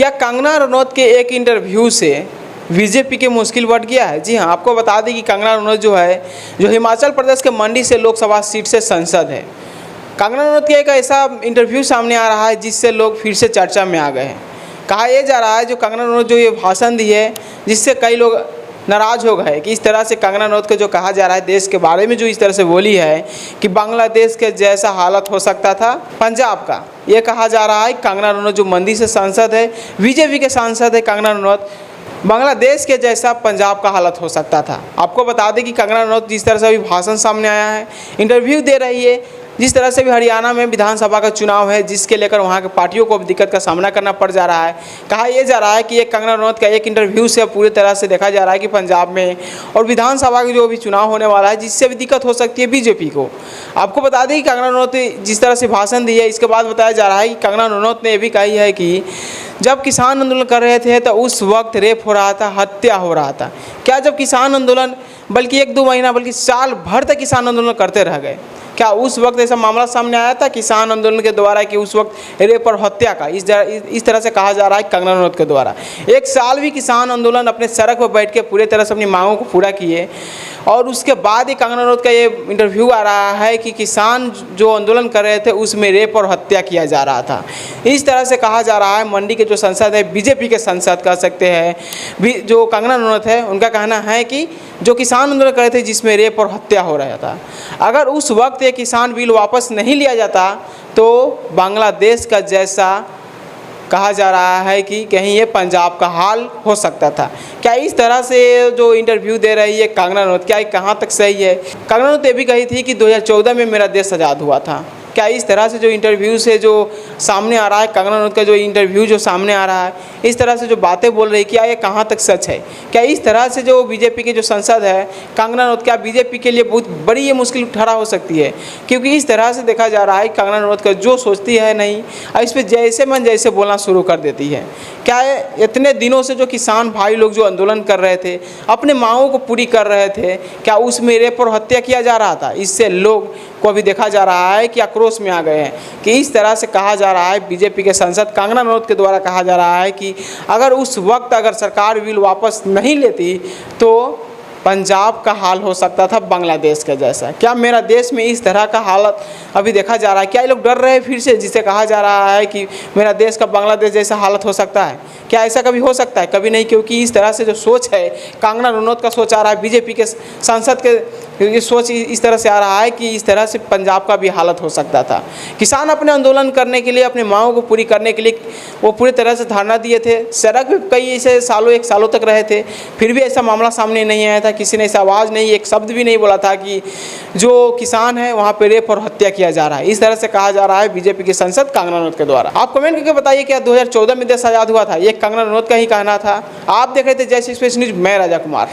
क्या कंगना रनौत के एक इंटरव्यू से बीजेपी की मुश्किल बढ़ गया है? जी हाँ, आपको बता दें कि कंगना रनौत जो हिमाचल प्रदेश के मंडी से लोकसभा सीट से सांसद है। कंगना रनौत का एक ऐसा इंटरव्यू सामने आ रहा है जिससे लोग फिर से चर्चा में आ गए हैं। कहा यह जा रहा है जो कंगना रनौत जो ये भाषण दी है जिससे कई लोग नाराज़ हो गए कि इस तरह से कंगना रनौत को जो कहा जा रहा है देश के बारे में जो इस तरह से बोली है कि बांग्लादेश के जैसा हालत हो सकता था पंजाब का। ये कहा जा रहा है कंगना रनौत जो मंडी से सांसद है, बीजेपी के सांसद है कंगना रनौत, बांग्लादेश के जैसा पंजाब का हालत हो सकता था। आपको बता दें कि कंगना रनौत जिस तरह से अभी भाषण सामने आया है, इंटरव्यू दे रही है, जिस तरह से भी हरियाणा में विधानसभा का चुनाव है जिसके लेकर वहाँ के पार्टियों को दिक्कत का सामना करना पड़ जा रहा है। कहा यह जा रहा है कि ये कंगना रनौत का एक इंटरव्यू से पूरी तरह से देखा जा रहा है कि पंजाब में और विधानसभा का जो भी चुनाव होने वाला है जिससे भी दिक्कत हो सकती है बीजेपी को। आपको बता दें कि कंगना रनौत जिस तरह से भाषण दी है इसके बाद बताया जा रहा है कि कंगना रनौत ने ये भी कही है कि जब किसान आंदोलन कर रहे थे तो उस वक्त रेप हो रहा था, हत्या हो रहा था। क्या जब किसान आंदोलन बल्कि 1-2 महीना बल्कि साल भर तक किसान आंदोलन करते रह गए, क्या उस वक्त ऐसा मामला सामने आया था किसान आंदोलन के द्वारा कि उस वक्त रेप और हत्या का इस तरह से कहा जा रहा है कंगना रनौत के द्वारा 1 साल भी किसान आंदोलन अपने सड़क पर बैठ के पूरे तरह से अपनी मांगों को पूरा किए और उसके बाद ही कंगना रनौत का ये इंटरव्यू आ रहा है कि किसान जो आंदोलन कर रहे थे उसमें रेप और हत्या किया जा रहा था। इस तरह से कहा जा रहा है। मंडी के जो सांसद है, बीजेपी के सांसद कह सकते हैं, जो कंगना रनौत है, उनका कहना है कि जो किसान आंदोलन कर रहे थे जिसमें रेप और हत्या हो रहा था, अगर उस वक्त ये किसान बिल वापस नहीं लिया जाता तो बांग्लादेश का जैसा कहा जा रहा है कि कहीं ये पंजाब का हाल हो सकता था। क्या इस तरह से जो इंटरव्यू दे रही है कंगना रनौत, क्या कहाँ तक सही है? कंगना रनौत ये भी कही थी कि 2014 में मेरा देश आज़ाद हुआ था। क्या इस तरह से जो इंटरव्यू से जो सामने आ रहा है, कंगना रनौत का जो इंटरव्यू जो सामने आ रहा है, इस तरह से जो बातें बोल रही है, क्या ये कहाँ तक सच है? क्या इस तरह से जो बीजेपी के जो सांसद है कंगना रनौत, क्या बीजेपी के लिए बहुत बड़ी ये मुश्किल ठहरा हो सकती है? क्योंकि इस तरह से देखा जा रहा है कंगना रनौत का जो सोचती है नहीं, इस पर जैसे मन जैसे बोलना शुरू कर देती है। क्या इतने दिनों से जो किसान भाई लोग जो आंदोलन कर रहे थे, अपने मांगों को पूरी कर रहे थे, क्या उसमें रेप और हत्या किया जा रहा था? इससे लोग को अभी देखा जा रहा है कि आक्रोश में आ गए हैं कि इस तरह से कहा जा रहा है। बीजेपी के सांसद कंगना रनौत के द्वारा कहा जा रहा है कि अगर उस वक्त अगर सरकार बिल वापस नहीं लेती तो पंजाब का हाल हो सकता था बांग्लादेश का जैसा। क्या मेरा देश में इस तरह का हालत अभी देखा जा रहा है? क्या ये लोग डर रहे हैं फिर से, जिसे कहा जा रहा है कि मेरा देश का बांग्लादेश जैसा हालत हो सकता है? क्या ऐसा कभी हो सकता है? कभी नहीं, क्योंकि इस तरह से जो सोच है कंगना रनौत का सोच आ रहा है, बीजेपी के सांसद के ये सोच इस तरह से आ रहा है कि इस तरह से पंजाब का भी हालत हो सकता था। किसान अपने आंदोलन करने के लिए, अपने मांगों को पूरी करने के लिए वो पूरी तरह से धरना दिए थे, सड़क पे कई ऐसे सालों 1 सालों तक रहे थे, फिर भी ऐसा मामला सामने नहीं आया था। किसी ने ऐसा आवाज़ नहीं, एक शब्द भी नहीं बोला था कि जो किसान है वहाँ पे रेप और हत्या किया जा रहा है। इस तरह से कहा जा रहा है बीजेपी के सांसद कंगना रनौत के द्वारा। आप कमेंट करके बताइए क्या 2014 में देश आज़ाद हुआ था? ये कंगना रनौत का ही कहना था। आप देख रहे थे जय श्री स्पेशल न्यूज़, मैं राजा कुमार।